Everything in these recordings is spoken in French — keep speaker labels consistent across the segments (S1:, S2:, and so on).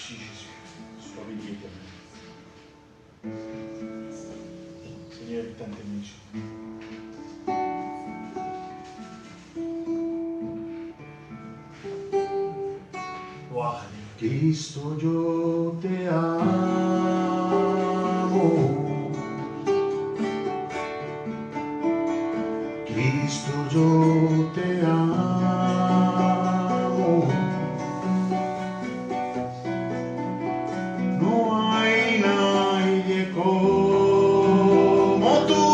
S1: Merci Jésus. Sois béni éternel. Seigneur, étant témoin.
S2: Cristo, yo te amo. Cristo, yo te amo. No hay nadie como tú,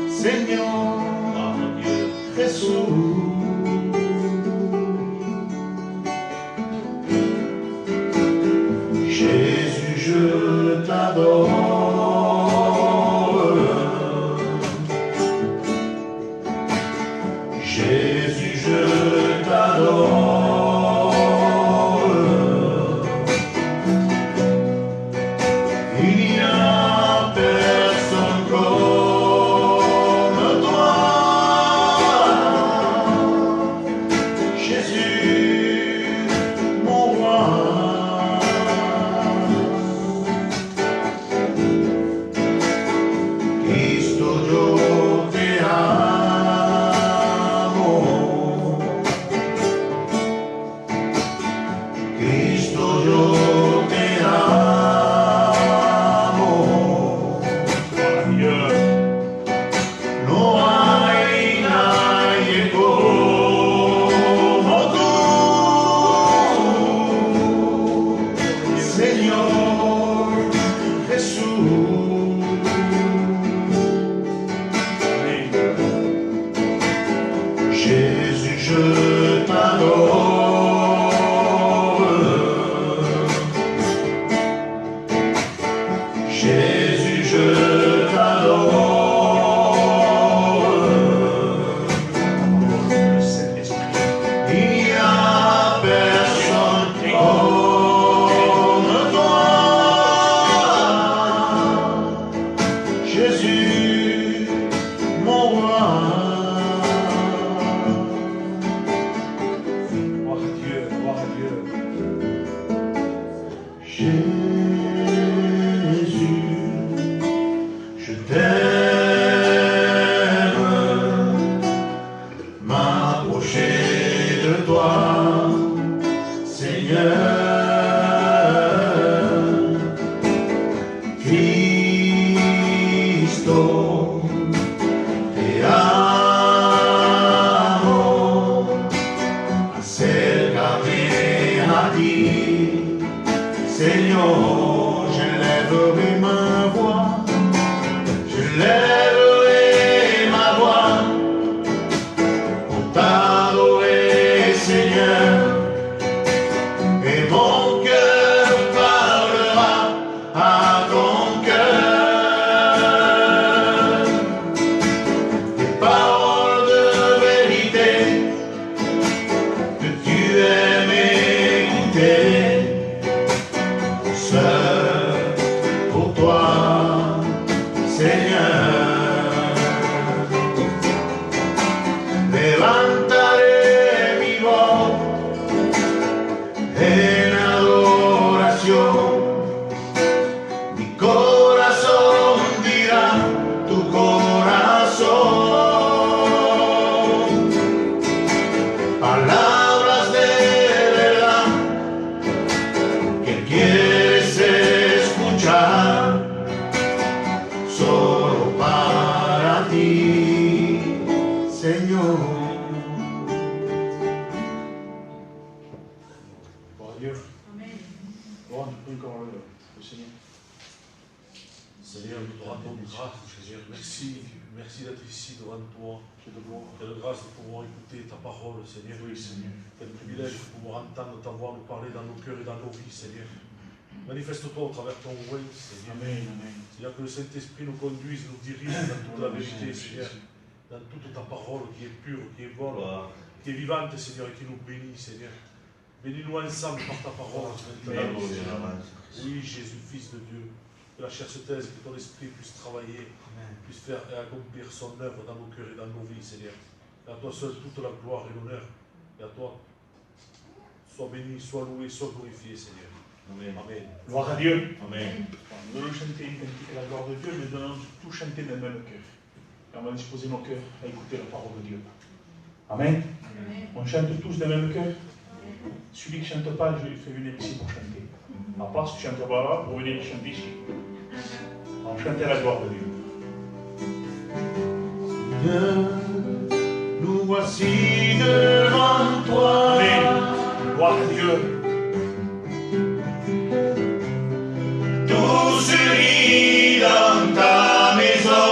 S2: Señor Jesús. Jésus, je t'adore. Jésus, je t'adore. Il n'y a personne comme toi. Jésus, mon roi. Cristo, yo te amo. Cristo, yo te amo. No hay nadie como tú, Señor Jesús. Jésus, je t'adore. Jésus, je t'adore. Il n'y a personne comme toi. Jésus, mon roi.
S1: Gloire à Dieu, gloire à Dieu.
S2: Jésus, je t'aime, m'approcher de toi, Seigneur. Cristo, te amo, acércame a ti, Señor, je lèverai ma voix, je lèverai ma voix pour t'adorer, Seigneur, et mon cœur parlera à ton cœur, des paroles de vérité que tu aimes écouter. Seul pour toi, Seigneur, levantaré mi voz en adoración, mi corazón dirá tu corazón, palabras de verdad que quieres escuchar solo para ti, Señor.
S1: Gloire à Dieu. Gloire, on peut encore le Seigneur.
S3: Seigneur, nous te rendons grâce, Seigneur. Merci, merci d'être ici devant toi.
S1: Dieu de gloire.
S3: Quelle grâce de pouvoir écouter ta parole, Seigneur.
S1: Oui, Seigneur.
S3: Quel privilège de pouvoir entendre ta voix nous parler dans nos cœurs et dans nos vies, Seigneur. Manifeste-toi au travers de ton roi, Seigneur.
S1: Amen, amen.
S3: Seigneur, que le Saint-Esprit nous conduise, nous dirige dans toute la vérité, Seigneur. Dans toute ta parole qui est pure, qui est bonne, qui est vivante, Seigneur, et qui nous bénit, Seigneur. Bénis-nous ensemble par ta parole.
S1: Amen.
S3: Oui, Jésus, Fils de Dieu. Que la chair se taise, que ton esprit puisse travailler, puisse faire et accomplir son œuvre dans nos cœurs et dans nos vies, Seigneur. Et à toi seul toute la gloire et l'honneur. Et à toi Sois béni, sois loué, sois glorifié, Seigneur.
S2: Amen.
S3: Amen.
S1: Gloire à Dieu.
S2: Amen.
S1: Nous allons chanter une cantique à la gloire de Dieu, mais nous allons tout chanter d'un même cœur. Et on va disposer nos cœurs à écouter la parole de Dieu. Amen.
S4: Amen.
S1: On chante tous d'un même cœur. Celui qui ne chante pas, je lui fais venir ici pour chanter. À part si tu ne chantes pas là, pour venir chanter ici. On chante à la gloire de Dieu.
S2: Seigneur, nous voici devant toi.
S1: Amen. Gloire à Dieu.
S2: Tous unis dans ta maison,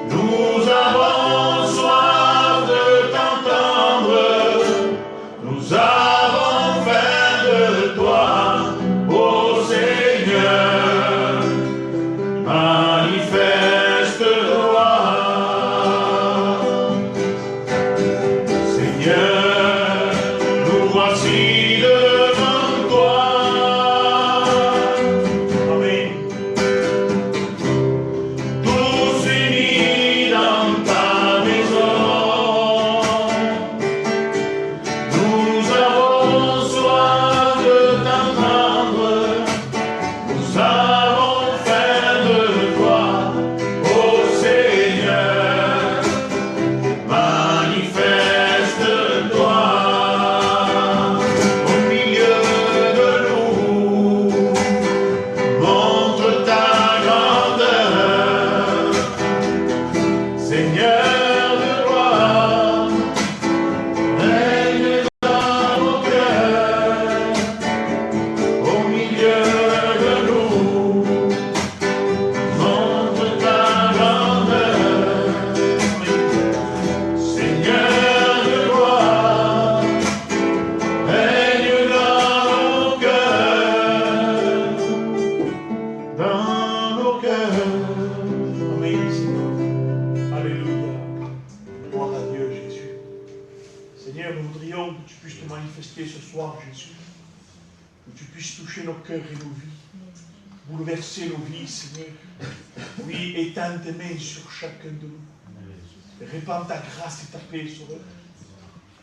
S2: nous avons soif de t'entendre, nous avons faim de toi, ô Seigneur, manifeste-toi. Seigneur, nous voici devant toi.
S1: Amen.
S2: Tous unis dans ta maison, nous avons soif de t'entendre, nous avons faim de toi, ô Seigneur, manifeste-toi au milieu de nous, montre ta grandeur, Seigneur de gloire, règne dans nos cœurs, au milieu de nous, montre ta grandeur, Seigneur de gloire, règne dans nos cœurs, dans nos cœurs.
S1: Amen, Seigneur. Alléluia. Gloire à Dieu, Jésus. Seigneur, nous voudrions que tu puisses te manifester ce soir, Jésus. Que tu puisses toucher nos cœurs et nos vies. Bouleverser nos vies, Seigneur. Oui, étends tes mains sur chacun de nous. Répands ta grâce et ta paix, Sauveur.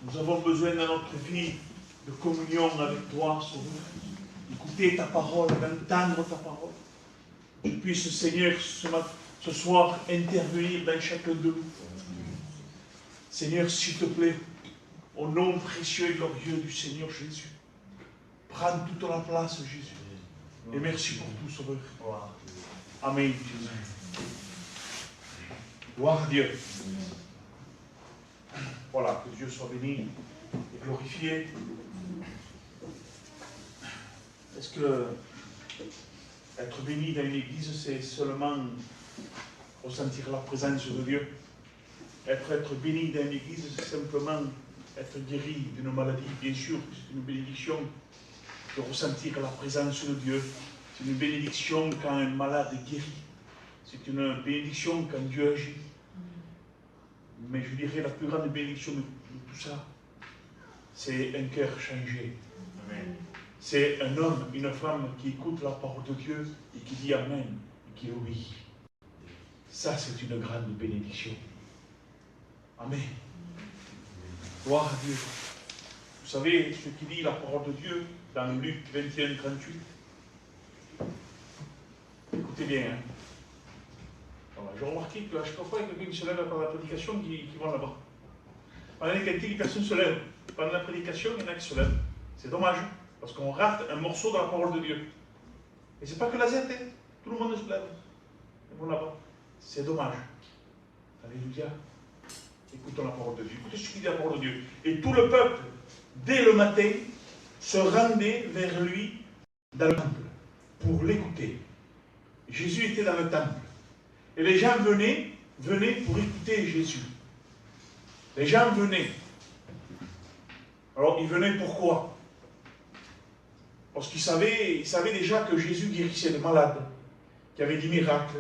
S1: Nous avons besoin dans notre vie de communion avec toi, Sauveur. D'écouter ta parole, d'entendre ta parole. Que tu puisses, Seigneur, ce soir, intervenir dans chacun de nous. Seigneur, s'il te plaît, au nom précieux et glorieux du Seigneur Jésus, prends toute la place, Jésus. Et merci pour tout, Sauveur. Amen, Jésus. Gloire à Dieu. Voilà, que Dieu soit béni et glorifié. Est-ce que être béni dans une église, c'est seulement ressentir la présence de Dieu? Être béni dans une église, c'est simplement être guéri d'une maladie, bien sûr, c'est une bénédiction de ressentir la présence de Dieu. C'est une bénédiction quand un malade est guéri. C'est une bénédiction quand Dieu agit. Mais je dirais la plus grande bénédiction de tout ça, c'est un cœur changé.
S2: Amen.
S1: C'est un homme, une femme qui écoute la parole de Dieu et qui dit Amen, et qui obéit. Ça, c'est une grande bénédiction. Amen. Gloire à Dieu. Vous savez, ce qui dit la parole de Dieu dans Luc 21, 38. Écoutez bien. Hein. Voilà, j'ai remarqué que à chaque fois, il y a quelqu'un qui se lève pendant la prédication qui vont là-bas. Pendant les cantiques, personne ne se lève. Pendant la prédication, il y en a qui se lèvent. C'est dommage, parce qu'on rate un morceau de la parole de Dieu. Et c'est pas que la zette, hein. Tout le monde se lève. Ils vont là-bas. C'est dommage. Alléluia. Écoutons la parole de Dieu. Écoutez ce qu'il dit la parole de Dieu. Et tout le peuple, dès le matin, se rendait vers lui dans le temple pour l'écouter. Jésus était dans le temple. Et les gens venaient pour écouter Jésus. Les gens venaient. Alors, ils venaient pourquoi? Parce qu'ils savaient déjà que Jésus guérissait des malades, qu'il y avait des miracles,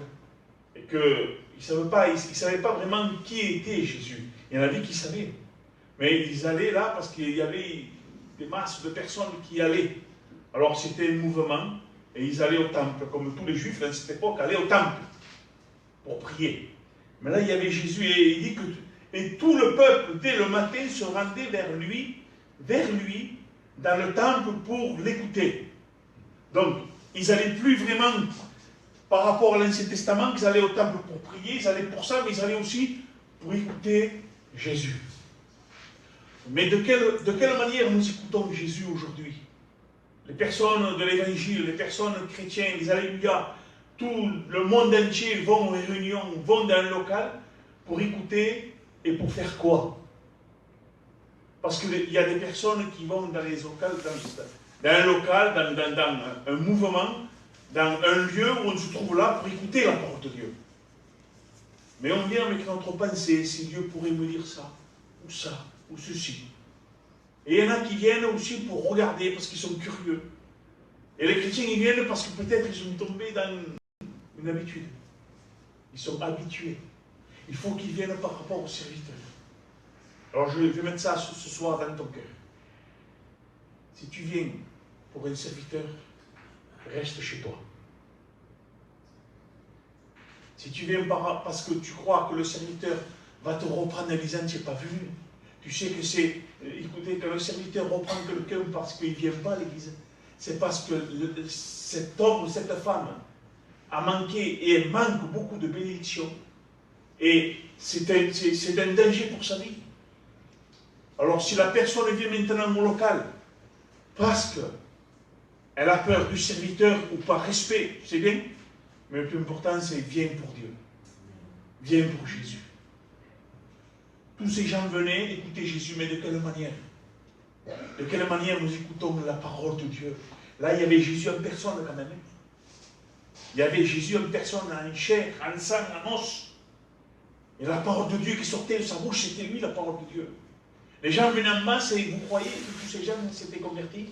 S1: et qu'ils ne savaient pas vraiment qui était Jésus. Il y en avait qui savaient. Mais ils allaient là parce qu'il y avait des masses de personnes qui allaient. Alors, c'était un mouvement, et ils allaient au temple, comme tous les Juifs dans cette époque allaient au temple pour prier. Mais là, il y avait Jésus, et il dit que Et tout le peuple, dès le matin, se rendait vers lui, dans le temple pour l'écouter. Donc, ils n'allaient plus vraiment, par rapport à l'Ancien Testament, qu'ils allaient au temple pour prier, ils allaient pour ça, mais ils allaient aussi pour écouter Jésus. Mais de quelle manière nous écoutons Jésus aujourd'hui? Les personnes de l'Évangile, les personnes chrétiennes, les Alléluia, tout le monde entier vont aux réunions, vont dans un local pour écouter et pour faire quoi? Parce qu'il y a des personnes qui vont dans les locales, dans un local, dans un mouvement, dans un lieu où on se trouve là pour écouter la parole de Dieu. Mais on vient avec notre pensée, si Dieu pourrait me dire ça, ou ceci. Et il y en a qui viennent aussi pour regarder parce qu'ils sont curieux. Et les chrétiens, ils viennent parce que peut-être ils sont tombés dans une habitude. Ils sont habitués. Il faut qu'ils viennent par rapport au serviteur. Alors je vais mettre ça ce soir dans ton cœur. Si tu viens pour un serviteur, reste chez toi. Si tu viens parce que tu crois que le serviteur va te reprendre en disant tu n'es pas venu, tu sais que c'est, écoutez, que le serviteur reprend quelqu'un parce qu'il ne vient pas à l'église, c'est parce que cet homme ou cette femme a manqué et manque beaucoup de bénédictions. Et c'est un danger pour sa vie. Alors si la personne vient maintenant au local, parce qu'elle a peur du serviteur ou par respect, c'est bien, mais le plus important c'est viens pour Dieu, viens pour Jésus. Tous ces gens venaient écouter Jésus, mais de quelle manière? De quelle manière nous écoutons la parole de Dieu? Là il y avait Jésus en personne quand même. Il y avait Jésus en personne, en chair, en sang, en os. Et la parole de Dieu qui sortait de sa bouche, c'était lui la parole de Dieu. Les gens venaient en masse et vous croyez que tous ces gens s'étaient convertis,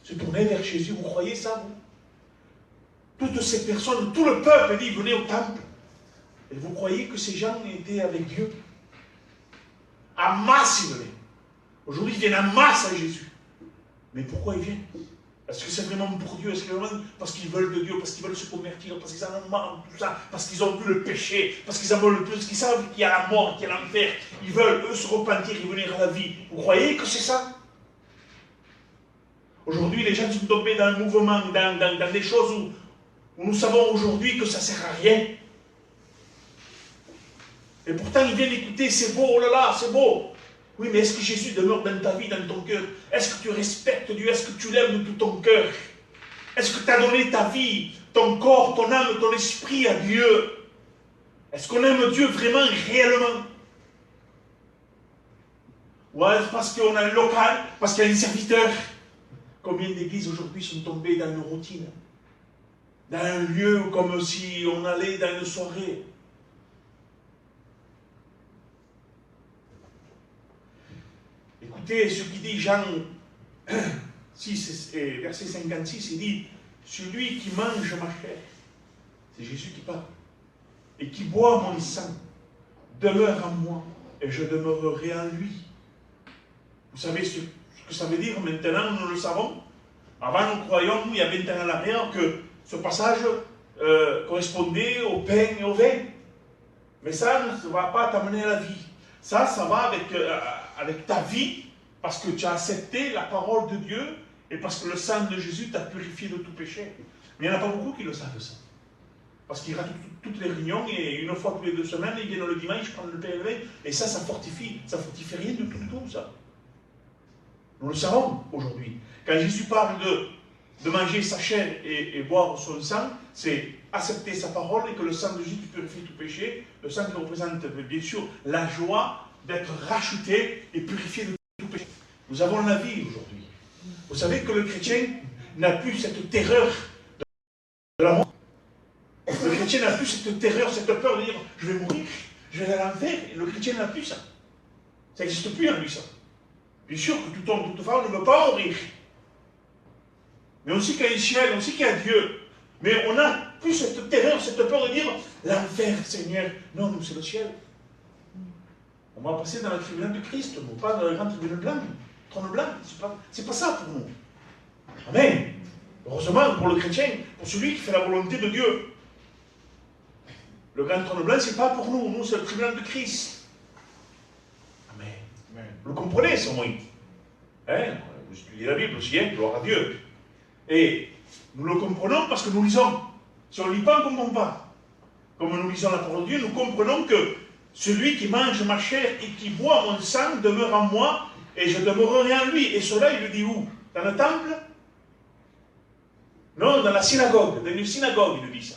S1: se tournaient vers Jésus, vous croyez ça, vous? Toutes ces personnes, tout le peuple dit, venez au temple. Et vous croyez que ces gens étaient avec Dieu? En masse, ils venaient. Aujourd'hui, ils viennent en masse à Jésus. Mais pourquoi ils viennent? Est-ce que c'est vraiment pour Dieu? Est-ce que c'est vraiment parce qu'ils veulent de Dieu, parce qu'ils veulent se convertir, parce qu'ils en ont marre de tout ça, parce qu'ils ont vu le péché, parce qu'ils en veulent le plus, parce qu'ils savent qu'il y a la mort, qu'il y a l'enfer, ils veulent eux se repentir et venir à la vie. Vous croyez que c'est ça? Aujourd'hui, les gens sont tombés dans le mouvement, dans des choses où nous savons aujourd'hui que ça ne sert à rien. Et pourtant, ils viennent écouter, c'est beau, oh là là, c'est beau. Oui, mais est-ce que Jésus demeure dans ta vie, dans ton cœur? Est-ce que tu respectes Dieu? Est-ce que tu l'aimes de tout ton cœur? Est-ce que tu as donné ta vie, ton corps, ton âme, ton esprit à Dieu? Est-ce qu'on aime Dieu vraiment, réellement? Ou alors parce qu'on a un local, parce qu'il y a un serviteur? Combien d'églises aujourd'hui sont tombées dans une routine? Dans un lieu comme si on allait dans une soirée? Écoutez ce qu'il dit Jean 6, verset 56, il dit « Celui qui mange ma chair, c'est Jésus qui parle, et qui boit mon sang, demeure en moi, et je demeurerai en lui. » Vous savez ce que ça veut dire maintenant, nous le savons. Avant, nous croyions, il y a 20 ans à l'arrière, que ce passage correspondait au pain et au vin. Mais ça ne va pas t'amener à la vie. Ça va avec ta vie, parce que tu as accepté la parole de Dieu, et parce que le sang de Jésus t'a purifié de tout péché. Mais il n'y en a pas beaucoup qui le savent, ça. Parce qu'ils ratent toutes les réunions, et une fois tous les 2 semaines, ils viennent le dimanche, prendre le pain et le vin, et ça fortifie. Ça fortifie rien du tout, ça. Nous le savons aujourd'hui. Quand Jésus parle de manger sa chair et boire son sang, c'est accepter sa parole et que le sang de Jésus purifie tout péché. Le sang qui représente bien sûr la joie d'être racheté et purifié de tout péché. Nous avons la vie aujourd'hui. Vous savez que le chrétien n'a plus cette terreur de la mort. Le chrétien n'a plus cette terreur, cette peur de dire je vais mourir, je vais aller à l'enfer. Le chrétien n'a plus ça. Ça n'existe plus en lui, ça. Bien sûr que tout homme, toute femme ne veut pas mourir. Mais on sait qu'il y a un ciel, on sait qu'il y a Dieu. Mais on n'a plus cette terreur, cette peur de dire l'enfer, Seigneur. Non, nous, c'est le ciel. On va passer dans le tribunal de Christ, non pas dans le grand tribunal blanc, trône blanc. C'est pas ça pour nous. Amen. Heureusement pour le chrétien, pour celui qui fait la volonté de Dieu. Le grand trône blanc, c'est pas pour nous. Nous, c'est le tribunal de Christ. Vous le comprenez, ce mot? Hein? Vous étudiez la Bible aussi, hein? Gloire à Dieu. Et nous le comprenons parce que nous lisons. Si on ne lit pas, on ne comprend pas. Comme nous lisons la parole de Dieu, nous comprenons que celui qui mange ma chair et qui boit mon sang demeure en moi et je demeurerai en lui. Et cela, il le dit où? Dans le temple? Non, dans la synagogue. Dans une synagogue, il le dit ça.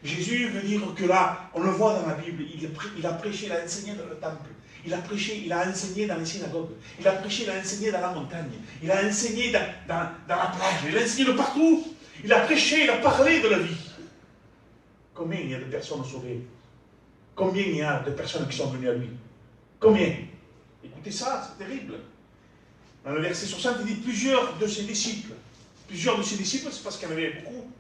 S1: Jésus veut dire que là, on le voit dans la Bible, il a prêché, il a enseigné dans le temple. Il a prêché, il a enseigné dans les synagogues. Il a prêché, il a enseigné dans la montagne. Il a enseigné dans la plage. Il a enseigné de partout. Il a prêché, il a parlé de la vie. Combien il y a de personnes sauvées? Combien il y a de personnes qui sont venues à lui? Combien? Écoutez ça, c'est terrible. Dans le verset 60, il dit plusieurs de ses disciples. Plusieurs de ses disciples, c'est parce qu'il y en avait beaucoup.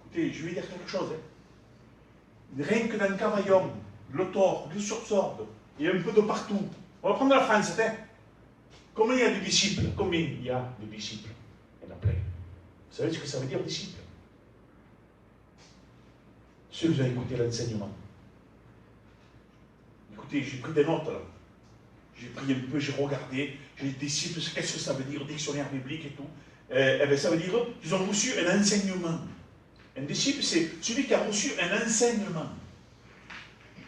S1: Écoutez, je vais dire quelque chose. Hein. Rien que dans Cavaillon, le Thor, le Sur-Sorbe, il y a un peu de partout. On va prendre la France. Hein. Combien il y a de disciples? Combien il y a de disciples? Il y en a plein. Vous savez ce que ça veut dire, disciples? Ceux qui ont écouté l'enseignement. Écoutez, j'ai pris des notes là. J'ai pris un peu, j'ai regardé, j'ai dit disciples, qu'est-ce que ça veut dire, dictionnaire biblique et tout. Eh bien, ça veut dire qu'ils ont reçu un enseignement. Un disciple, c'est celui qui a reçu un enseignement.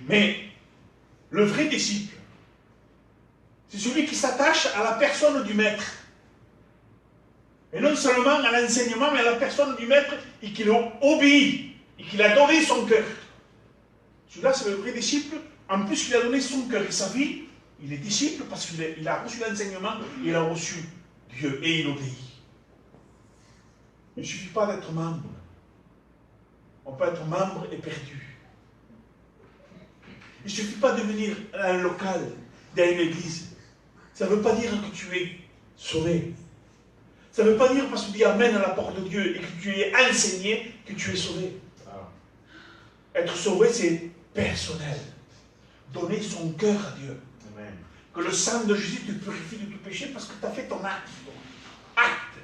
S1: Mais le vrai disciple, c'est celui qui s'attache à la personne du maître. Et non seulement à l'enseignement, mais à la personne du maître et qui l'obéit et qui a donné son cœur. Celui-là, c'est le vrai disciple. En plus qu'il a donné son cœur et sa vie, il est disciple parce qu'il a reçu l'enseignement, il a reçu Dieu et il obéit. Il ne suffit pas d'être membre. On peut être membre et perdu. Il ne suffit pas de venir à un local, dans une église. Ça ne veut pas dire que tu es sauvé. Ça ne veut pas dire parce que tu dis Amen à la porte de Dieu et que tu es enseigné que tu es sauvé. Être sauvé, c'est personnel. Donner son cœur à Dieu. Amen. Que le sang de Jésus te purifie de tout péché parce que tu as fait ton acte. Acte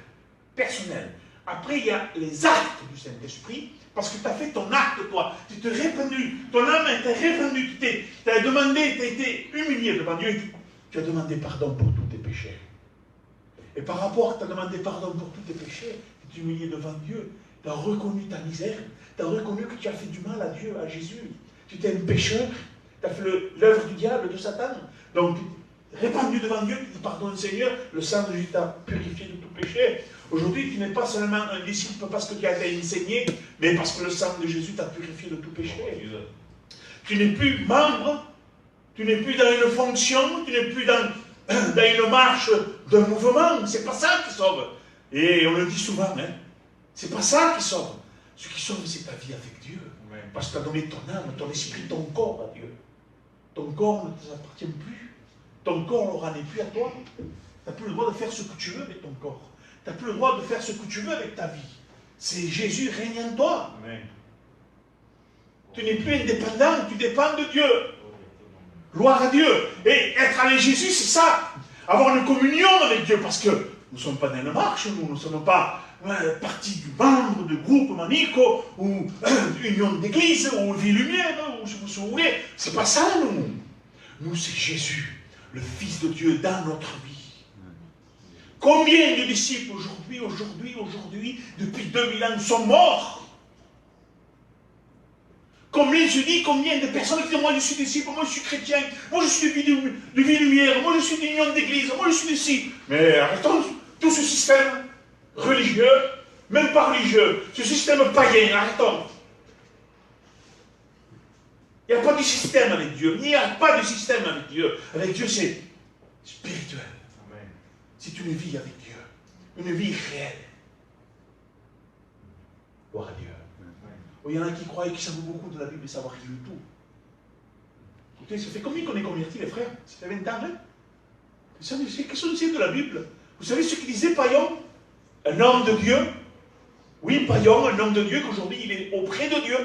S1: personnel. Après, il y a les actes du Saint-Esprit parce que tu as fait ton acte, toi. Tu t'es répandu. Ton âme t'est répandue. Tu as demandé, tu as été humilié devant Dieu. Tu as demandé pardon pour tous tes péchés. Et par rapport à tu as demandé pardon pour tous tes péchés, tu t'es humilié devant Dieu. Tu as reconnu ta misère. Tu as reconnu que tu as fait du mal à Dieu, à Jésus. Tu étais un pécheur. Tu as fait l'œuvre du diable, de Satan. Donc, répandu devant Dieu, tu dis pardon Seigneur, le sang de Jésus t'a purifié de tout péché. Aujourd'hui, tu n'es pas seulement un disciple parce que tu as été enseigné, mais parce que le sang de Jésus t'a purifié de tout péché. Tu n'es plus membre, tu n'es plus dans une fonction, tu n'es plus dans une marche d'un mouvement. C'est pas ça qui sauve. Et on le dit souvent, hein. C'est pas ça qui sauve. Ce qui sauve, c'est ta vie avec Dieu. Parce que tu as donné ton âme, ton esprit, ton corps à Dieu. Ton corps ne t'appartient plus. Ton corps n'est plus à toi. Tu n'as plus le droit de faire ce que tu veux avec ton corps. Tu n'as plus le droit de faire ce que tu veux avec ta vie. C'est Jésus règne en toi. Amen. Tu n'es plus indépendant, tu dépends de Dieu. Gloire à Dieu. Et être avec Jésus, c'est ça. Avoir une communion avec Dieu. Parce que nous ne sommes pas dans une marche, nous ne sommes pas partie du membre de groupe manico, ou union d'église, ou vie lumière, ou ce que vous voulez. C'est pas ça, nous. Nous, c'est Jésus, le Fils de Dieu, dans notre vie. Combien de disciples aujourd'hui, depuis 2000 ans, sont morts? Combien de personnes qui disent moi je suis disciple, moi je suis chrétien, moi je suis de vie lumière, moi je suis d'union d'église, moi je suis d'ici. Mais arrêtons tout ce système religieux, même pas religieux, ce système païen, arrêtons. Il n'y a pas de système avec Dieu, il n'y a pas de système avec Dieu. Avec Dieu, c'est spirituel. C'est une vie avec Dieu, une vie réelle. Gloire à Dieu. Il y en a qui croient et qui savent beaucoup de la Bible et savoir rien du tout. Écoutez, ça fait combien qu'on est convertis, les frères? Ça fait 20 ans, hein? Vous savez, qu'est-ce qu'on sait de la Bible? Vous savez ce qu'il disait Paillon? Un homme de Dieu. Oui, Paillon, un homme de Dieu, qu'aujourd'hui il est auprès de Dieu.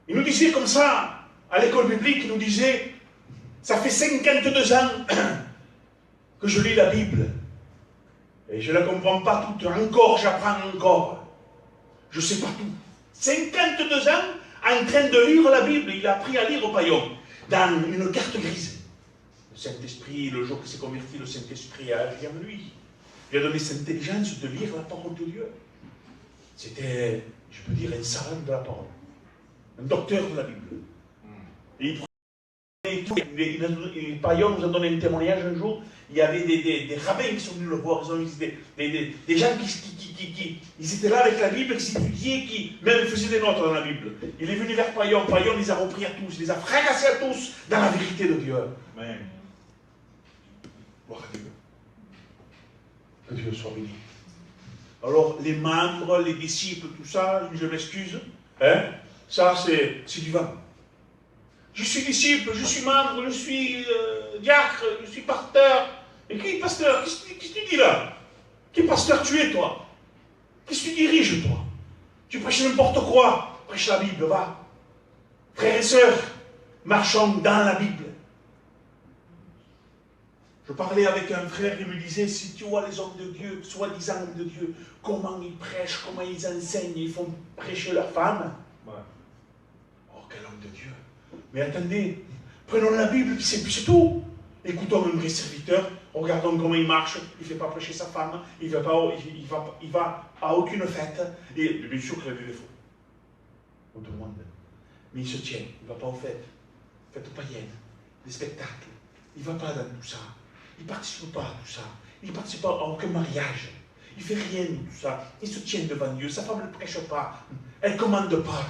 S1: Il nous disait comme ça, à l'école biblique, il nous disait, ça fait 52 ans que je lis la Bible. Et je ne la comprends pas toute. Encore, j'apprends encore. Je ne sais pas tout. 52 ans en train de lire la Bible. Il a appris à lire au Paillon. dans une carte grise. Le Saint-Esprit, le jour qu'il s'est converti, le Saint-Esprit a agi en lui. Il a donné cette intelligence de lire la parole de Dieu. C'était, je peux dire, un savant de la parole. Un docteur de la Bible. Et Payon nous a donné un témoignage un jour. Il y avait des rabbins qui sont venus le voir. Ils ont des gens qui ils étaient là avec la Bible, qui étudiaient, qui même faisaient des notes dans la Bible. Il est venu vers Payon. Payon les a repris à tous, les a fracassés à tous dans la vérité de Dieu. Amen. Gloire à Dieu. Que Dieu soit béni. Alors, les membres, les disciples, tout ça, je m'excuse, hein, ça c'est du vent. Je suis disciple, je suis membre, je suis diacre, je suis pasteur. Et qui est pasteur? Qu'est-ce que tu dis là? Qui pasteur tu es, toi? Qu'est-ce que tu diriges, toi? Tu prêches n'importe quoi. Prêche la Bible, va. Frères et sœurs, marchons dans la Bible. Je parlais avec un frère, il me disait, si tu vois les hommes de Dieu, soi-disant hommes de Dieu, comment ils prêchent, comment ils enseignent, ils font prêcher leurs femmes. Ouais. Oh, quel homme de Dieu. Mais attendez, prenons la Bible, c'est tout. Écoutons un vrai serviteur, regardons comment il marche, il ne fait pas prêcher sa femme, il va à aucune fête, et bien sûr qu'il a des défauts. Comme tout le monde. Mais il se tient, il ne va pas aux fêtes païennes, des spectacles, il ne va pas dans tout ça. Il ne participe pas à tout ça. Il ne participe pas à aucun mariage. Il ne fait rien de tout ça. Il se tient devant Dieu. Sa femme ne le prêche pas. Elle ne commande pas.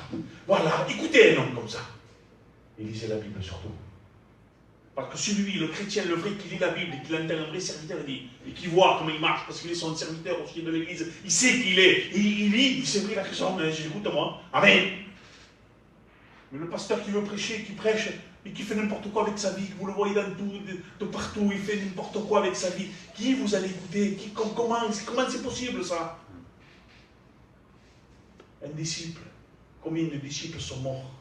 S1: Voilà, écoutez un homme comme ça. Et lisez la Bible surtout. Parce que celui, le chrétien, le vrai qui lit la Bible et qui entend un vrai serviteur, et qui voit comment il marche, parce qu'il est son serviteur aussi de l'Église, il sait qui il est. Il lit, il s'est pris la question, j'écoute moi. Amen. Mais le pasteur qui veut prêcher, qui prêche, et qui fait n'importe quoi avec sa vie, vous le voyez dans tout, de partout, il fait n'importe quoi avec sa vie. Qui vous allez écouter? Comment c'est possible ça? Un disciple. Combien de disciples sont morts?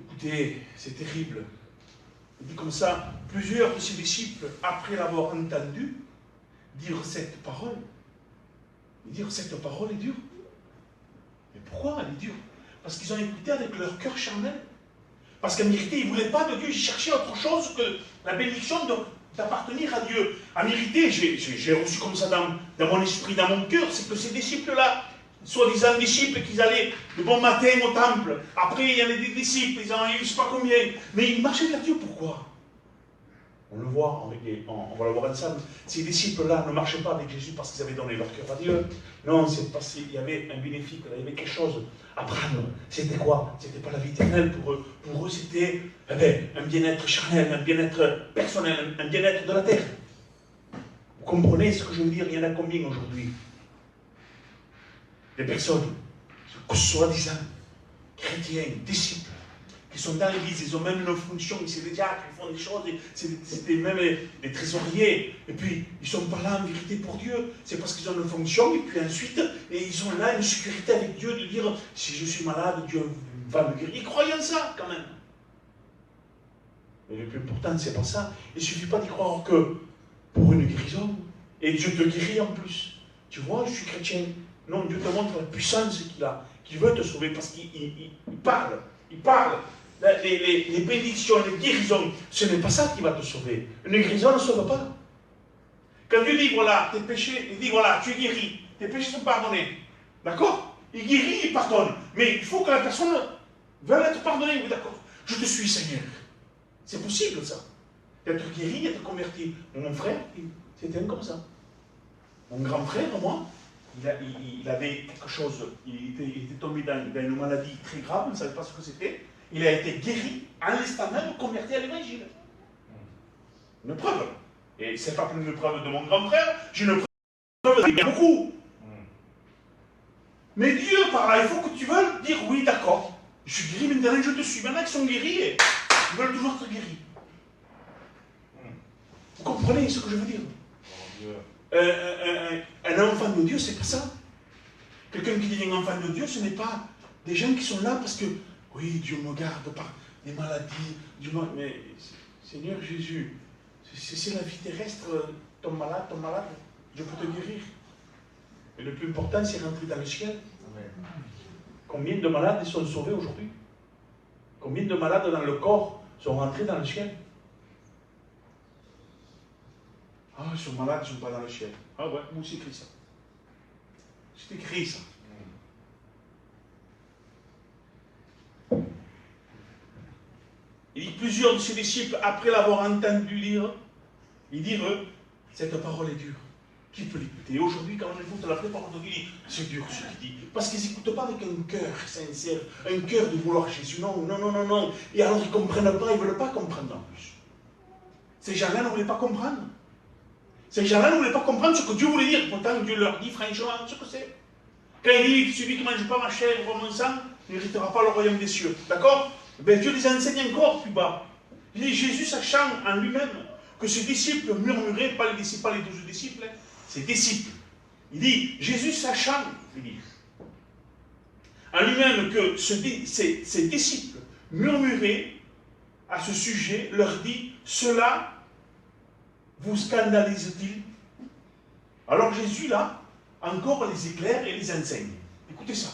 S1: Écoutez, c'est terrible. Il dit comme ça, plusieurs de ses disciples, après l'avoir entendu, dire cette parole. Dire cette parole est dure. Mais pourquoi elle est dure? Parce qu'ils ont écouté avec leur cœur charnel. Parce qu'en vérité, ils ne voulaient pas de Dieu, ils cherchaient autre chose que la bénédiction d'appartenir à Dieu. En vérité, j'ai reçu comme ça dans mon esprit, dans mon cœur, c'est que ces disciples-là, soi-disant disciples, qu'ils allaient le bon matin au temple. Après, il y avait des disciples, ils en avaient je ne sais pas combien. Mais ils marchaient vers Dieu, pourquoi? On le voit, on va le voir ensemble. Ces disciples-là ne marchaient pas avec Jésus parce qu'ils avaient donné leur cœur à Dieu. Non, c'est parce qu'il y avait un bénéfice, il y avait quelque chose à prendre. C'était quoi? C'était pas la vie éternelle pour eux. Pour eux, c'était un bien-être charnel, un bien-être personnel, un bien-être de la terre. Vous comprenez ce que je veux dire? Il y en a combien aujourd'hui? Des personnes, soi-disant, chrétiens, disciples, qui sont dans l'église, ils ont même une fonction, c'est des diacres, ils font des choses, c'est même des trésoriers, et puis ils ne sont pas là en vérité pour Dieu, c'est parce qu'ils ont une fonction, et puis ensuite, ils ont là une sécurité avec Dieu de dire, si je suis malade, Dieu va me guérir. Ils croient en ça quand même. Mais le plus important, c'est pas ça. Il ne suffit pas d'y croire que pour une guérison, et Dieu te guérit en plus. Tu vois, je suis chrétien. Non, Dieu te montre la puissance qu'il a, qu'il veut te sauver, parce qu'il parle. Il parle. Les bénédictions, les guérisons, ce n'est pas ça qui va te sauver. Une guérison ne sauve pas. Quand Dieu dit, voilà, tes péchés, il dit, voilà, tu es guéri, tes péchés sont pardonnés. D'accord? Il guérit, il pardonne. Mais il faut que la personne veuille être pardonnée. Oui, d'accord. Je te suis, Seigneur. C'est possible, ça. D'être guéri, d'être converti. Mon frère, c'était un comme ça. Mon grand frère, moi, il avait quelque chose, il était tombé dans une maladie très grave, il ne savait pas ce que c'était. Il a été guéri en l'instant même, converti à l'évangile. Une preuve. Et ce n'est pas plus une preuve de mon grand frère, j'ai une preuve de beaucoup. Mais Dieu, par là, il faut que tu veuilles dire oui, d'accord. Je suis guéri, maintenant je te suis. Maintenant qu'ils sont guéris, et ils veulent toujours être guéris. Vous comprenez ce que je veux dire? Un enfant de Dieu, c'est pas ça. Quelqu'un qui dit un enfant de Dieu, ce n'est pas des gens qui sont là parce que, oui, Dieu me garde par des maladies. Mais Seigneur Jésus, c'est la vie terrestre, tombe malade, je peux te guérir. Et le plus important, c'est rentrer dans le ciel. Combien de malades sont sauvés aujourd'hui? Combien de malades dans le corps sont rentrés dans le ciel? Ah, ils sont malades, ils ne sont pas dans le ciel. Ah ouais, où c'est écrit ça? C'est écrit ça. Il dit plusieurs de ses disciples, après l'avoir entendu dire, ils dirent, cette parole est dure. Qui peut l'écouter? Et aujourd'hui, quand on écoute la parole de Dieu, c'est dur ce qu'il dit. Parce qu'ils n'écoutent pas avec un cœur sincère, un cœur de vouloir Jésus. Non, non, non, non, non. Et alors ils ne comprennent pas, ils ne veulent pas comprendre en plus. Ces gens-là ne voulaient pas comprendre. Ces gens-là ne voulaient pas comprendre ce que Dieu voulait dire. Pourtant, Dieu leur dit franchement ce que c'est. Quand il dit, celui qui ne mange pas ma chair et boit mon sang, n'héritera pas le royaume des cieux. D'accord? Ben, Dieu les enseigne encore plus bas. Il dit, Jésus, sachant en lui-même que ses disciples murmuraient, pas les disciples, pas les 12 disciples, ses disciples. Il dit, Jésus sachant, il dit, en lui-même que ses disciples murmuraient à ce sujet, leur dit, cela vous scandalise-t-il? Alors Jésus, là, encore les éclaire et les enseigne. Écoutez ça.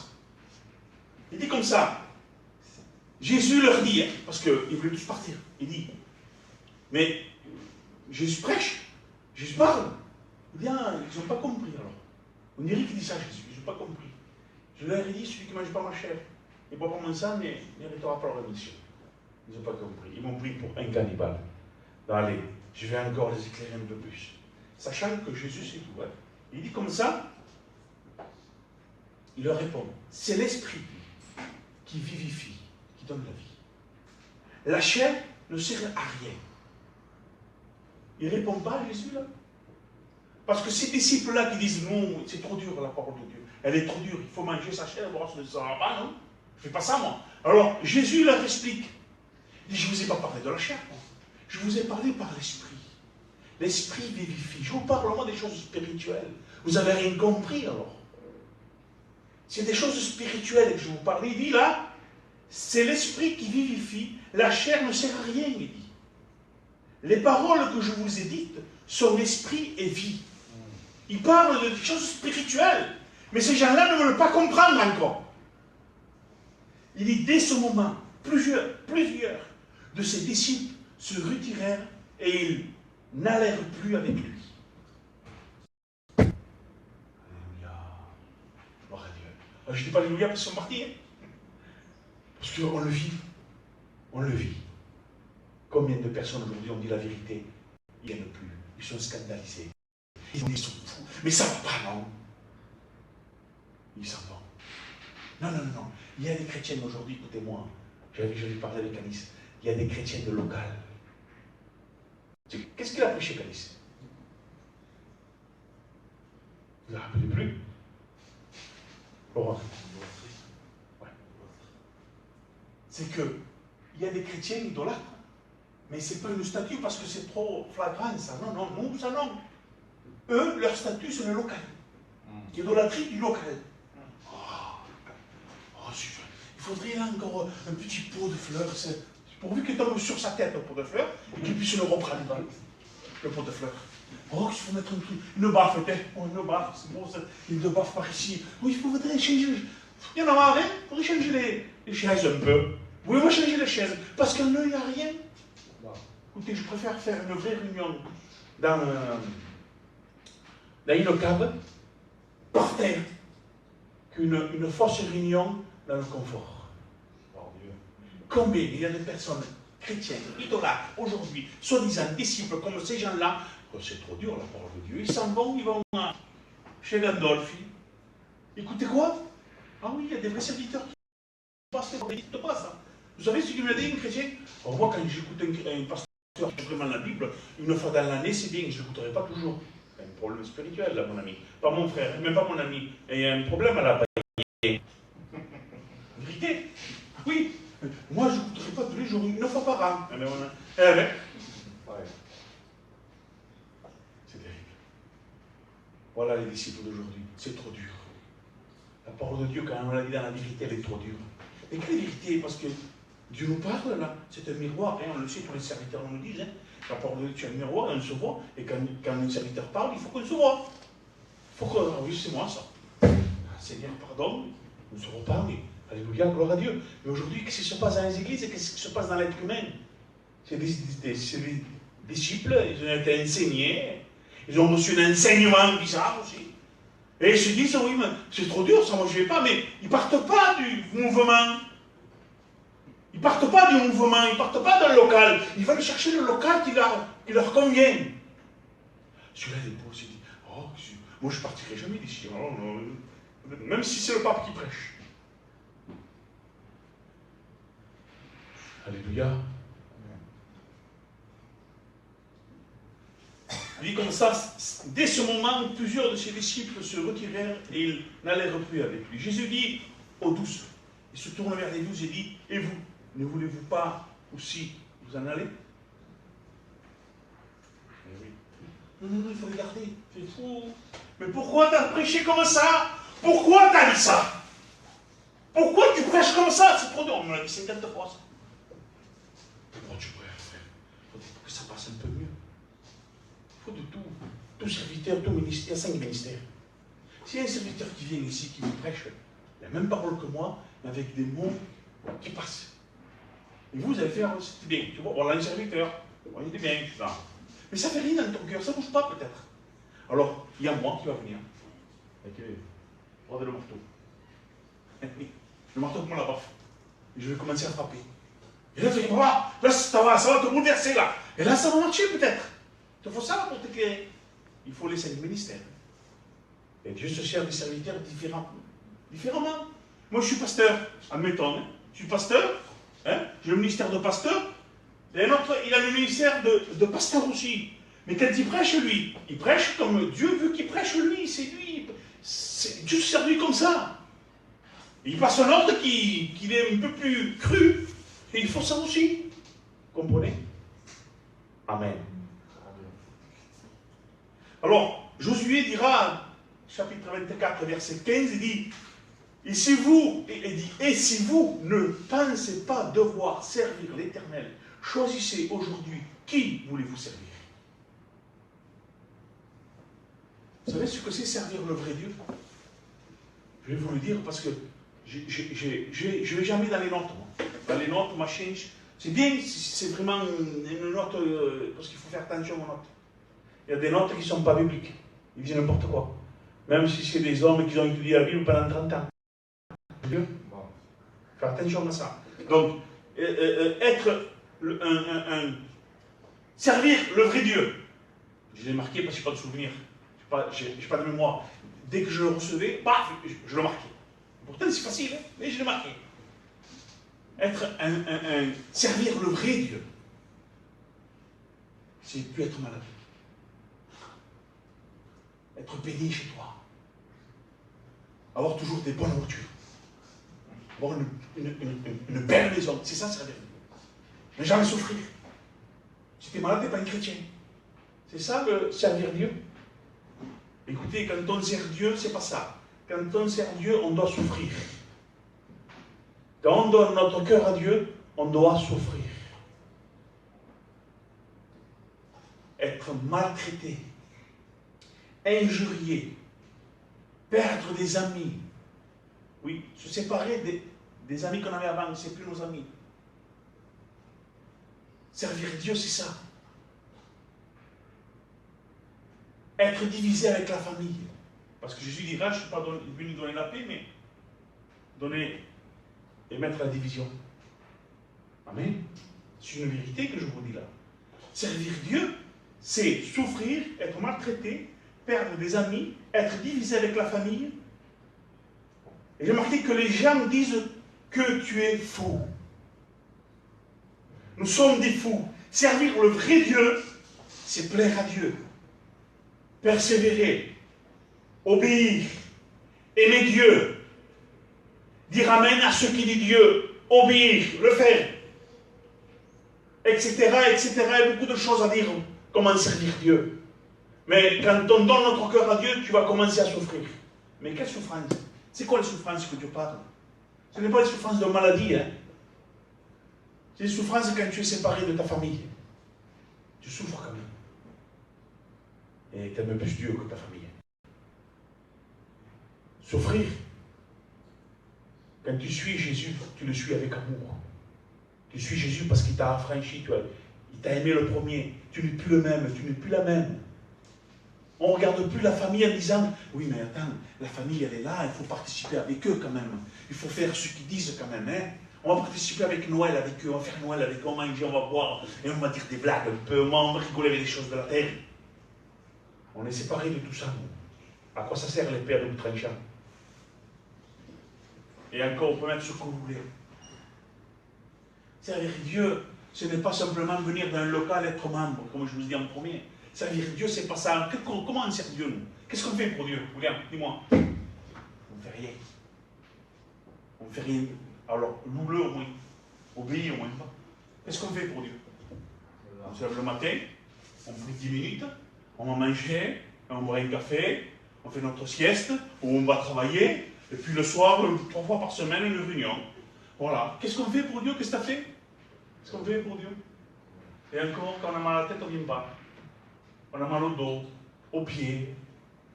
S1: Il dit comme ça, Jésus leur dit, parce qu'ils voulaient tous partir, il dit, mais Jésus prêche, Jésus parle. Il dit, ah, ils n'ont pas compris alors. On dirait qu'il dit ça, Jésus, ils n'ont pas compris. Je leur ai dit, celui qui ne mange pas ma chair et ne boit pas mon sang n'héritera pas leur mission. Ils n'ont pas compris. Ils m'ont pris pour un cannibale. Allez, je vais encore les éclairer un peu plus. Sachant que Jésus, c'est tout. Hein. Il dit comme ça, il leur répond, c'est l'esprit qui vivifie, qui donne la vie. La chair ne sert à rien. Il ne répond pas à Jésus là. Parce que ces disciples-là qui disent non, c'est trop dur la parole de Dieu. Elle est trop dure, il faut manger sa chair, voir ce que ça va pas, non? Je ne fais pas ça moi. Alors Jésus leur explique. Il dit, je ne vous ai pas parlé de la chair, moi. Je vous ai parlé par l'esprit. L'esprit vivifie. Je vous parle vraiment des choses spirituelles. Vous n'avez rien compris alors. C'est des choses spirituelles que je vous parle. Il dit là, c'est l'esprit qui vivifie. La chair ne sert à rien, il dit. Les paroles que je vous ai dites sont l'esprit et vie. Il parle de choses spirituelles. Mais ces gens-là ne veulent pas comprendre encore. Il dit, dès ce moment, plusieurs de ses disciples se retirèrent et ils n'allèrent plus avec lui. Alléluia. Gloire à Dieu. Alors, je ne dis pas Alléluia parce qu'ils sont partis. Hein? Parce qu'on le vit. On le vit. Combien de personnes aujourd'hui ont dit la vérité? Ils n'aiment plus. Ils sont scandalisés. Ils sont fous. Mais ça ne va pas, non? Ils s'en vont. Non, non, non, non. Il y a des chrétiens aujourd'hui, écoutez-moi. Je lui parlais avec Anis. Il y a des chrétiens de local. Qu'est-ce qu'il a prêché, Anis? Vous ne vous rappelez plus? Laurent. Ouais. C'est que il y a des chrétiens idolâtres. Mais ce n'est pas une statue parce que c'est trop flagrant, ça. Non, non, non, ça non. Eux, leur statut, c'est le local. L'idolâtrie du local. Oh, super. Il faudrait là encore un petit pot de fleurs. Pourvu qu'il tombe sur sa tête, un pot de fleurs, et qu'il puisse le reprendre, le pot de fleurs. Oh, il faut mettre un truc. Une baffe, oh, une baffe, c'est bon, une baffe par ici. Oui, il faudrait changer. Il y en a marre, hein? Il faudrait changer les chaises un peu. Vous pouvez changer les chaises, parce qu'en eux, il n'y a rien. Écoutez, je préfère faire une vraie réunion dans une cave, par terre, qu'une fausse réunion dans le confort. Oh Dieu. Combien il y a de personnes chrétiennes, idolâtres, aujourd'hui, soi-disant disciples comme ces gens-là, oh, c'est trop dur la parole de Dieu, ils s'en vont, ils vont chez Gandolfi. Écoutez quoi? Ah oui, il y a des vrais serviteurs qui passent, ne dites pas ça. Vous savez ce qu'il m'a dit, un chrétien? Alors moi, quand j'écoute un pasteur qui vraiment la Bible, une fois dans l'année, c'est bien, je ne l'écouterai pas toujours. Il y a un problème spirituel, là, mon ami. Pas mon frère, même pas mon ami. Et il y a un problème à la vérité. Oui, moi, je n'écouterai pas tous les jours, une fois par an. Ouais. C'est terrible. Voilà les disciples d'aujourd'hui. C'est trop dur. La parole de Dieu, quand on l'a dit dans la vérité, elle est trop dure. Et quelle vérité? Parce que Dieu nous parle là, c'est un miroir, hein, on le sait, tous les serviteurs nous le disent. Hein. La parole de Dieu, c'est un miroir, on se voit. Et quand un serviteur parle, il faut qu'on se voit. Il faut que. Ah oui, c'est moi ça. Seigneur, pardon, on se reparle. Alléluia, gloire à Dieu. Mais aujourd'hui, qu'est-ce qui se passe dans les églises et qu'est-ce qui se passe dans l'être humain? C'est des disciples, ils ont été enseignés, ils ont reçu un enseignement bizarre aussi. Et ils se disent, oui, mais c'est trop dur, ça, moi je ne vais pas, mais ils ne partent pas du mouvement. Ils ne partent pas du mouvement, ils ne partent pas dans le local. Ils veulent chercher le local qui leur convient. Celui-là, il est beau, il se dit, oh, moi je ne partirai jamais d'ici. Oh, non, même si c'est le pape qui prêche. Alléluia. Il dit comme ça, dès ce moment, plusieurs de ses disciples se retirèrent et ils n'allèrent plus avec lui. Jésus dit aux 12, il se tourne vers les 12 et dit, et vous, ne voulez-vous pas aussi vous en aller? Oui. Non, il faut les garder, c'est fou. Mais pourquoi tu as prêché comme ça? Pourquoi tu as dit ça? Pourquoi tu prêches comme ça? C'est trop dur, on me l'a dit 50 fois ça. Pourquoi tu prêches, frère? Il faut que ça passe un peu mieux. Il faut de tout serviteur, tout ministère, il y a 5 ministères. S'il y a un serviteur qui vient ici, qui me prêche la même parole que moi, mais avec des mots qui passent. Et vous allez faire, c'était bien, tu vois, voilà un serviteur, on était bien, ça. Mais ça fait rien dans ton cœur, ça ne bouge pas peut-être. Alors, il y a moi qui va venir, avec le marteau. Le marteau comme la baffe. Et je vais commencer à frapper. Et là, tu dis, voilà, là ça va te bouleverser là. Et là, ça va marcher peut-être. Il faut ça pour t'éclairer. Il faut les 5 ministères. Et Dieu se sert des serviteurs différemment. Moi, je suis pasteur, admettons. Je suis pasteur, hein, j'ai le ministère de pasteur. Et un autre, il a le ministère de pasteur aussi. Mais quand il prêche, lui, il prêche comme Dieu veut qu'il prêche, lui. C'est lui. Dieu se sert lui comme ça. Et il passe un autre qui est un peu plus cru. Et il faut ça aussi. Comprenez? Amen. Alors, Josué dira, chapitre 24, verset 15, il dit, et si vous ne pensez pas devoir servir l'Éternel, choisissez aujourd'hui qui voulez-vous servir. Vous savez ce que c'est servir le vrai Dieu? Je vais vous le dire parce que je ne vais jamais dans les notes. Dans les notes, machin, c'est bien, c'est vraiment une note, parce qu'il faut faire attention aux notes. Il y a des notes qui ne sont pas bibliques. Ils disent n'importe quoi. Même si c'est des hommes qui ont étudié la Bible pendant 30 ans. Dieu. Faire attention à ça. Donc, servir le vrai Dieu. Je l'ai marqué parce que je n'ai pas de souvenir. Je n'ai pas de mémoire. Dès que je le recevais, paf, je le marquais. Pourtant, c'est facile, hein, mais je l'ai marqué. Servir le vrai Dieu, c'est plus être malade. Être béni chez toi. Avoir toujours des bonnes voitures. Avoir une belle maison. C'est ça, servir Dieu. Ne jamais souffrir. Si tu es malade, tu n'es pas un chrétien. C'est ça, servir Dieu. Écoutez, quand on sert Dieu, c'est pas ça. Quand on sert Dieu, on doit souffrir. Quand on donne notre cœur à Dieu, on doit souffrir. Être maltraité, injurié, perdre des amis. Oui, se séparer des amis qu'on avait avant, c'est plus nos amis. Servir Dieu, c'est ça. Être divisé avec la famille. Parce que Jésus dira, je ne suis pas venu donner la paix, mais donner et mettre la division. Amen. C'est une vérité que je vous dis là. Servir Dieu, c'est souffrir, être maltraité, perdre des amis, être divisé avec la famille. Et j'ai remarqué que les gens disent que tu es fou. Nous sommes des fous. Servir le vrai Dieu, c'est plaire à Dieu. Persévérer, obéir, aimer Dieu, dire Amen à ce qui dit Dieu, obéir, le faire, etc., etc. Il y a beaucoup de choses à dire, comment servir Dieu. Mais quand on donne notre cœur à Dieu, tu vas commencer à souffrir. Mais quelle souffrance? C'est quoi les souffrances que Dieu parle? Ce n'est pas les souffrances de maladie, hein. C'est les souffrances quand tu es séparé de ta famille. Tu souffres quand même. Et tu aimes plus Dieu que ta famille. Souffrir. Quand tu suis Jésus, tu le suis avec amour. Tu suis Jésus parce qu'il t'a affranchi, il t'a aimé le premier. Tu n'es plus le même, tu n'es plus la même. On ne regarde plus la famille en disant « Oui, mais attends, la famille, elle est là, il faut participer avec eux quand même. Il faut faire ce qu'ils disent quand même. Hein. On va participer avec Noël avec eux, on va faire Noël avec eux, on va manger, on va boire, et on va dire des blagues un peu, on va rigoler avec des choses de la terre. » On est séparés de tout ça. À quoi ça sert les pères outre-tranchants? Et encore, on peut mettre ce que vous voulez. Servir Dieu, ce n'est pas simplement venir dans un local être membre, comme je vous dis en premier. Servir Dieu, c'est pas ça. Comment on sert Dieu, nous? Qu'est-ce qu'on fait pour Dieu? Regarde, dis-moi. On ne fait rien. On ne fait rien. Alors, loue-le au moins. Obéis au moins pas. Qu'est-ce qu'on fait pour Dieu? On se lève le matin, on prie 10 minutes, on va manger, on boit un café, on fait notre sieste, ou on va travailler, et puis le soir, 3 fois par semaine, une réunion. Voilà. Qu'est-ce qu'on fait pour Dieu? Qu'est-ce que tu as fait? Qu'est-ce qu'on fait pour Dieu? Et encore, quand on a mal à la tête, on ne vient pas. On a mal au dos, aux pieds,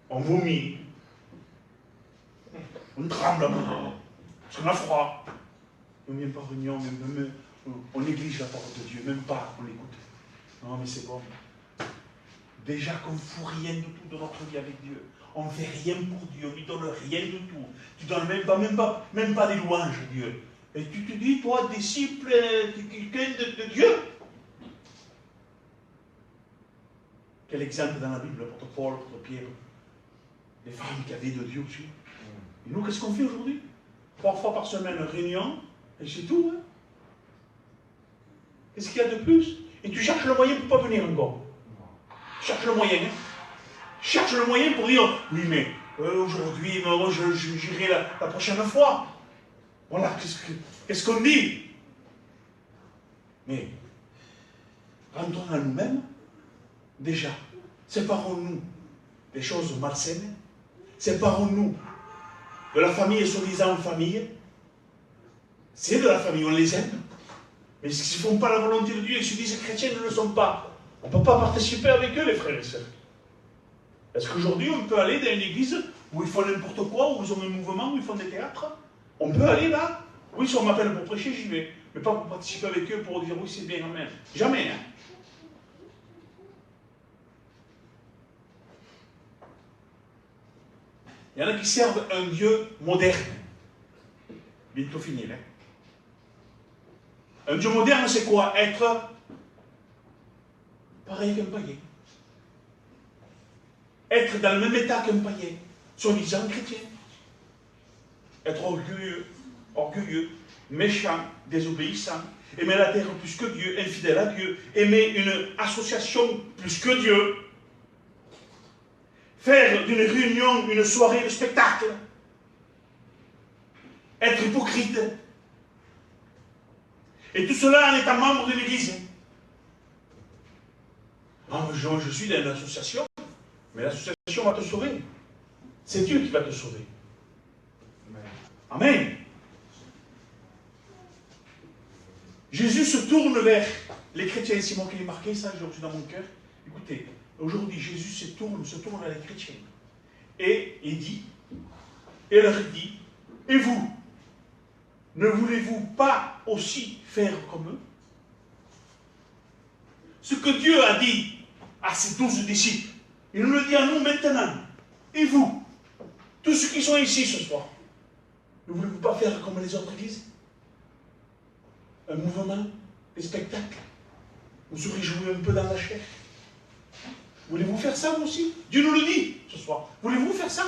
S1: on vomit, on tremble, parce qu'on a froid. On ne vient pas en réunion, on néglige la parole de Dieu, même pas, on l'écoute. Non, mais c'est bon. Déjà qu'on ne fout rien du tout de notre vie avec Dieu. On ne fait rien pour Dieu, on ne lui donne rien du tout. Tu ne donnes même pas des louanges à Dieu. Et tu te dis, toi, disciple de quelqu'un de Dieu. Quel exemple dans la Bible, l'apôtre Paul, l'apôtre Pierre, les femmes qui avaient de Dieu aussi. Et nous, qu'est-ce qu'on fait aujourd'hui? 3 fois par semaine, réunion, et c'est tout. Hein? Qu'est-ce qu'il y a de plus? Et tu cherches le moyen pour ne pas venir encore. Cherche le moyen. Hein? Cherche le moyen pour dire, oui, mais aujourd'hui, j'irai la prochaine fois. Voilà, qu'est-ce qu'on dit? Mais, rentrons à nous-mêmes. Déjà, séparons-nous des choses malsaines, séparons-nous de la famille et soi-disant famille. C'est de la famille, on les aime. Mais s'ils ne font pas la volonté de Dieu et se disent chrétiens ne le sont pas, on ne peut pas participer avec eux, les frères et sœurs. Est-ce qu'aujourd'hui, on peut aller dans une église où ils font n'importe quoi, où ils ont un mouvement, où ils font des théâtres? On peut aller là? Oui, si on m'appelle pour prêcher, j'y vais. Mais pas pour participer avec eux, pour dire oui, c'est bien, amen. Jamais, hein. Il y en a qui servent un Dieu moderne. Bientôt fini, hein. Un Dieu moderne, c'est quoi? Être pareil qu'un païen. Être dans le même état qu'un païen, soi-disant chrétien. Être orgueilleux, méchant, désobéissant, aimer la terre plus que Dieu, infidèle à Dieu, aimer une association plus que Dieu. Faire d'une réunion une soirée de spectacle. Être hypocrite. Et tout cela en étant membre de l'Église. Ah, je suis dans une association, mais l'association va te sauver. C'est Dieu qui va te sauver. Amen. Jésus se tourne vers les chrétiens. C'est moi qui l'ai marqué, ça, j'ai reçu dans mon cœur. Écoutez, aujourd'hui, Jésus se tourne vers les chrétiens. Et il dit, et leur dit, et vous, ne voulez-vous pas aussi faire comme eux? Ce que Dieu a dit à ses 12 disciples, il nous le dit à nous maintenant. Et vous, tous ceux qui sont ici ce soir, ne voulez-vous pas faire comme les autres églises? Un mouvement, des spectacles, vous se réjouissez un peu dans la chair. Voulez-vous faire ça vous aussi? Dieu nous le dit ce soir. Voulez-vous faire ça?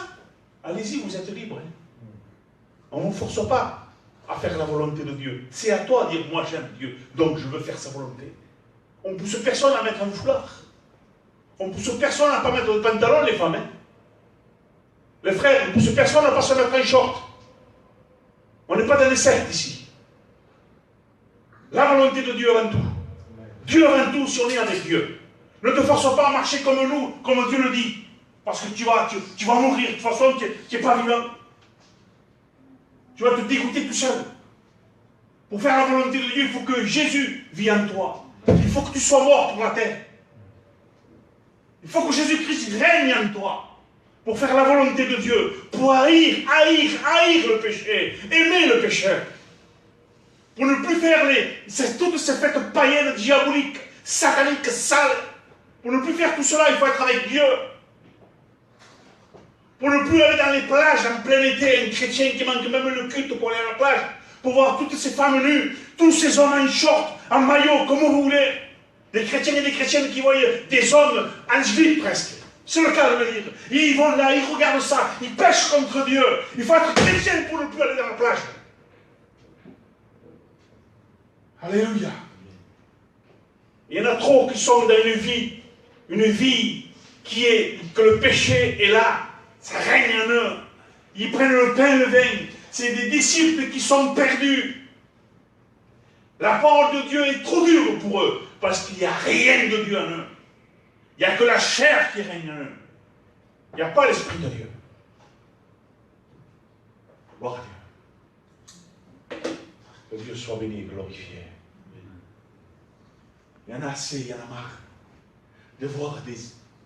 S1: Allez-y, vous êtes libres. Hein? On ne vous force pas à faire la volonté de Dieu. C'est à toi de dire, moi j'aime Dieu, donc je veux faire sa volonté. On ne pousse personne à mettre un foulard. On ne pousse personne à ne pas mettre de pantalon, les femmes. Hein? Les frères, on ne pousse personne à ne pas se mettre un short. On n'est pas dans les sectes ici. La volonté de Dieu avant tout. Dieu avant tout, si on est avec Dieu. Ne te force pas à marcher comme nous, comme Dieu le dit. Parce que tu vas mourir. De toute façon, tu n'es pas vivant. Tu vas te dégoûter tout seul. Pour faire la volonté de Dieu, il faut que Jésus vive en toi. Il faut que tu sois mort pour la terre. Il faut que Jésus-Christ règne en toi. pour faire la volonté de Dieu, pour haïr le péché, aimer le péché. Pour ne plus faire toutes ces fêtes païennes, diaboliques, sataniques, sales. Pour ne plus faire tout cela, il faut être avec Dieu. Pour ne plus aller dans les plages en plein été, un chrétien qui manque même le culte pour aller à la plage, pour voir toutes ces femmes nues, tous ces hommes en short, en maillot, comme vous voulez. Des chrétiens et des chrétiennes qui voient des hommes en slip presque. C'est le cas de le dire. Ils vont là, ils regardent ça, ils pêchent contre Dieu. Il faut être chrétien pour ne plus aller dans la plage. Alléluia. Il y en a trop qui sont dans une vie qui est, que le péché est là. Ça règne en eux. Ils prennent le pain et le vin. C'est des disciples qui sont perdus. La parole de Dieu est trop dure pour eux, parce qu'il n'y a rien de Dieu en eux. Il n'y a que la chair qui règne en eux. Il n'y a pas l'Esprit de Dieu. Gloire à Dieu. Que Dieu soit béni et glorifié. Il y en a assez, il y en a marre de voir des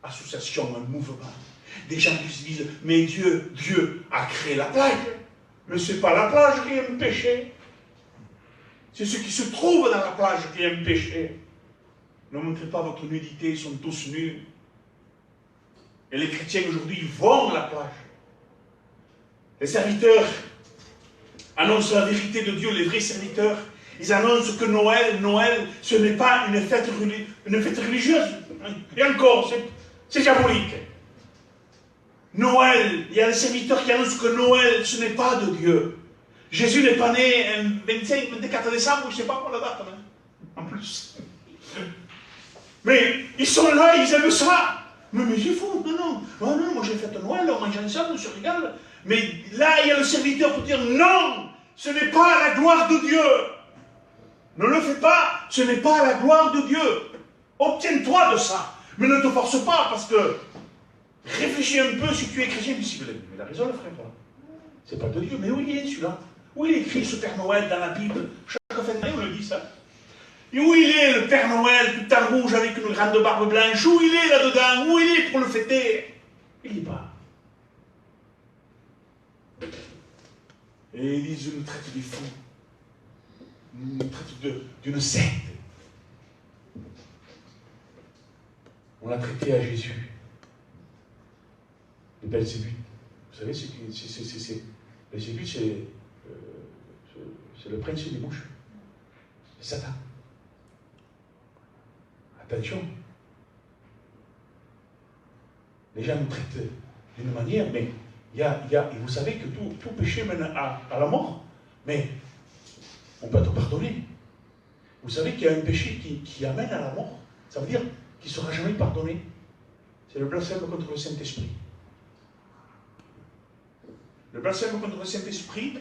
S1: associations, un mouvement, des gens qui se disent, mais Dieu a créé la plage. Mais ce n'est pas la plage qui est un péché. C'est ce qui se trouve dans la plage qui est un péché. Ne montrez pas votre nudité, ils sont tous nus. Et les chrétiens aujourd'hui, ils vont à la plage. Les serviteurs annoncent la vérité de Dieu, les vrais serviteurs. Ils annoncent que Noël, ce n'est pas une fête religieuse. Et encore, c'est diabolique. Noël, il y a des serviteurs qui annoncent que Noël, ce n'est pas de Dieu. Jésus n'est pas né le 25, 24 décembre, je ne sais pas pour la date, hein, en plus. Mais ils sont là, ils aiment ça. Mais c'est fou, non, moi j'ai fait Noël, on mange ensemble, on se régale. Mais là, il y a le serviteur pour dire non, ce n'est pas la gloire de Dieu. Ne le fais pas, ce n'est pas la gloire de Dieu. Obtiens-toi de ça. Mais ne te force pas, parce que réfléchis un peu si tu es chrétien, mais il a raison le frère. C'est pas de Dieu, mais où il est celui-là? Où il est écrit ce Père Noël dans la Bible? Chaque fin d'année, on le dit ça. Et où il est le Père Noël, tout en rouge avec une grande barbe blanche? Où il est là-dedans? Où il est pour le fêter? Il n'y est pas. Et ils disent une traite des fous. Une traite d'une secte. On l'a traité à Jésus. Le Belzébuth. Vous savez, Belzébuth, c'est le prince des mouches. C'est Satan. Attention. Les gens nous traitent d'une manière, mais vous savez que tout péché mène à la mort. Mais on peut te pardonner. Vous savez qu'il y a un péché qui amène à la mort. Ça veut dire qu'il ne sera jamais pardonné. C'est le blasphème contre le Saint-Esprit. Le blasphème contre le Saint-Esprit,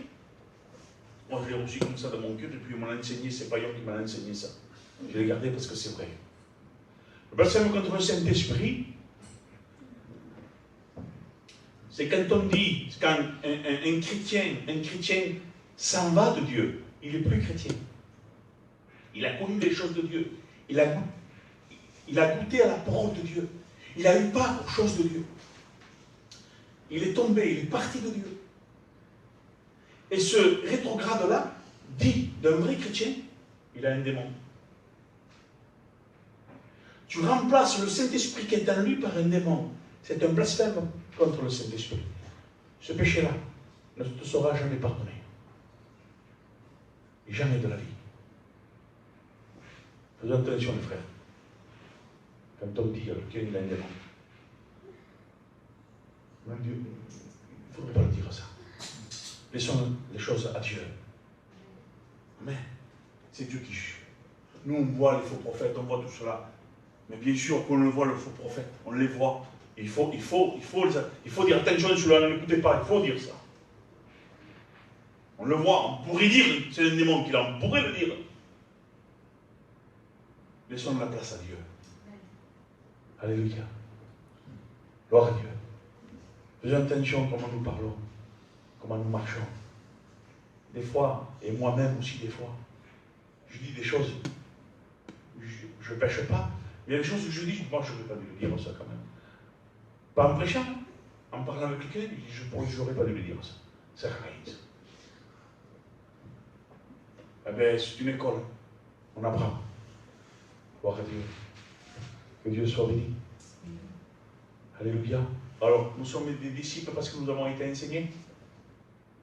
S1: moi je l'ai reçu comme ça dans mon cœur, et puis on m'a enseigné, c'est Payon qui m'a enseigné ça. Je l'ai gardé parce que c'est vrai. Le blasphème contre le Saint-Esprit, c'est quand on dit, quand un chrétien s'en va de Dieu, il n'est plus chrétien. Il a connu les choses de Dieu. Il a goûté à la parole de Dieu. Il a eu part aux choses de Dieu. Il est tombé, il est parti de Dieu. Et ce rétrograde-là dit d'un vrai chrétien, il a un démon. Tu remplaces le Saint-Esprit qui est en lui par un démon. C'est un blasphème contre le Saint-Esprit. Ce péché-là ne te sera jamais pardonné. Et jamais de la vie. Faisons attention les frères. Quand on dit que quelqu'un a un démon. Il ne faudrait pas le dire ça. Laissons les choses à Dieu. Mais c'est Dieu qui juge. Nous, on voit les faux prophètes, on voit tout cela. Mais bien sûr qu'on le voit, le faux prophète, on les voit. Il faut dire attention, celui-là, ne l'écoutez pas, il faut dire ça. On le voit, on pourrait dire, c'est un démon qui l'a, on pourrait le dire. Laissons la place à Dieu. Alléluia. Gloire à Dieu. Faisons attention comment nous parlons, comment nous marchons. Des fois, et moi-même aussi des fois, je dis des choses, je ne pêche pas. Il y a des choses que je dis, moi je ne vais pas lui dire ça quand même. Pas en prêchant, en parlant avec quelqu'un, il dit, je n'aurais pas dû le dire ça. Ça sert à rien, ça. Eh bien, c'est une école. On apprend. Gloire à Dieu. Que Dieu soit béni. Alléluia. Alors, nous sommes des disciples parce que nous avons été enseignés.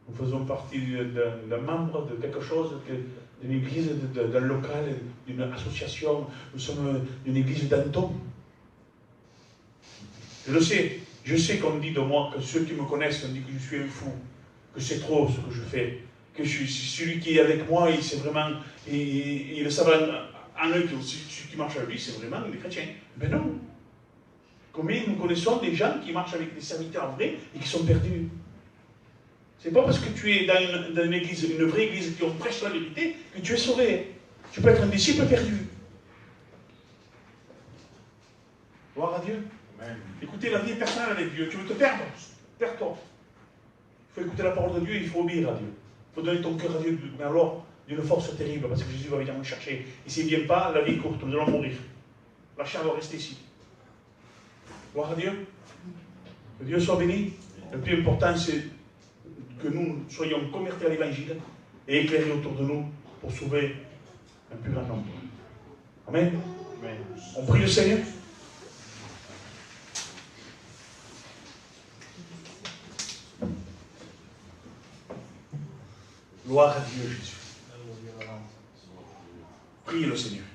S1: Nous faisons partie d'un membre de quelque chose, d'une église, d'un local, d'une association. Nous sommes d'une église d'Anton. Je sais qu'on dit de moi, que ceux qui me connaissent, on dit que je suis un fou, que c'est trop ce que je fais, que celui qui est avec moi, il sait vraiment, il le savent en eux, que celui qui marche avec lui, c'est vraiment des chrétiens. Mais non. Combien nous connaissons des gens qui marchent avec des serviteurs vrais et qui sont perdus? C'est pas parce que tu es dans une église, une vraie église qui prêche la vérité, que tu es sauvé. Tu peux être un disciple perdu. Gloire à Dieu. Amen. Écoutez, la vie est personnelle avec Dieu. Tu veux te perdre? Perds-toi. Il faut écouter la parole de Dieu, il faut obéir à Dieu. Il faut donner ton cœur à Dieu, mais alors d'une force terrible, parce que Jésus va venir nous chercher. Et s'il ne vient pas, la vie est courte, nous allons mourir. La chair doit rester ici. Gloire à Dieu. Que Dieu soit béni. Le plus important, c'est que nous soyons convertis à l'évangile et éclairés autour de nous pour sauver un plus grand nombre. Amen. Amen. On prie le Seigneur. Gloire à Dieu, Jésus. Priez le Seigneur.